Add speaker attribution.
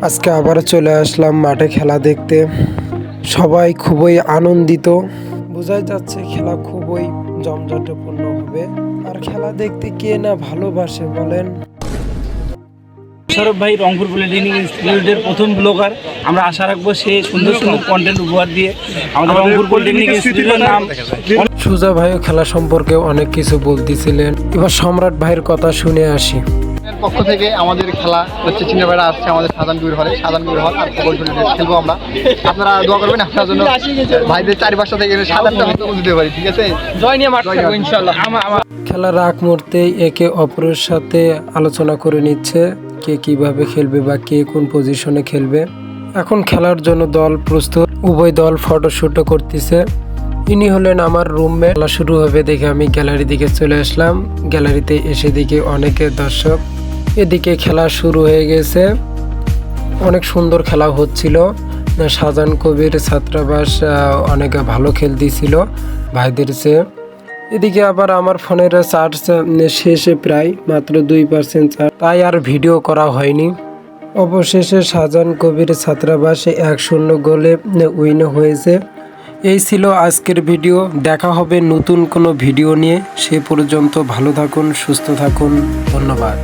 Speaker 1: আজকে আবার চলে আসলাম মাঠে খেলা দেখতে। সবাই খুবই আনন্দিত, বোঝাই যাচ্ছে খেলা খুবই জমজটপূর্ণ হবে। আর খেলা দেখতে কে না ভালোবাসে বলেন।
Speaker 2: সৌরভ ভাই রংপুর পলিটেকনিক ইনস্টিটিউটের প্রথম ব্লগার। আমরা আশা রাখবো সে সুন্দর সুন্দর কন্টেন্ট উপহার দিয়ে আমাদের রংপুর পলিটেকনিক ইনস্টিটিউটের নাম।
Speaker 1: সুজা ভাইও খেলা সম্পর্কে অনেক কিছু বলতেছিলেন। এবার সম্রাট ভাইয়ের কথা শুনে আসি।
Speaker 3: পক্ষ থেকে আমাদের খেলা হচ্ছে চিন্তাবেড়া আসছে আমাদের সাজানপুর হলে হল আর খেলবো আমরা। আপনারা দোয়া করবেন আপনার জন্য, ভাইদের 4-5টা থেকে 7-8টা হয়তো দিতে পারি, ঠিক আছে? জয় নিয়ে মাঠ থাকবো ইনশাআল্লাহ।
Speaker 1: খেলার আগ মুহূর্তে একে অপরের সাথে আলোচনা করে নিচ্ছে কে কিভাবে খেলবে বা কে কোন পজিশনে খেলবে। এখন খেলার জন্য দল প্রস্তুত, উভয় দল ফটোশুটও করতেছে। ইনি হলেন আমার রুমমেট। খেলা শুরু হবে দেখে আমি গ্যালারি দিকে চলে আসলাম। গ্যালারিতে এসে দেখি অনেকে দর্শক। এদিকে খেলা শুরু হয়ে গেছে, অনেক সুন্দর খেলা হচ্ছিল। শাহজাহান কবির ছাত্রাবাস অনেক ভালো খেলতেছিল ভাইদের চেয়ে। এদিকে আবার আমার ফোনের চার্জ শেষে প্রায় মাত্র 2% চার্জ, তাই আর ভিডিও করা হয়নি। অবশেষে শাহজাহান কবির ছাত্রাবাসে 1-0 গোলে উইন হয়েছে। এই ছিল আজকের ভিডিও। দেখা হবে নতুন কোনো ভিডিও নিয়ে। সে পর্যন্ত ভালো থাকুন, সুস্থ থাকুন। ধন্যবাদ।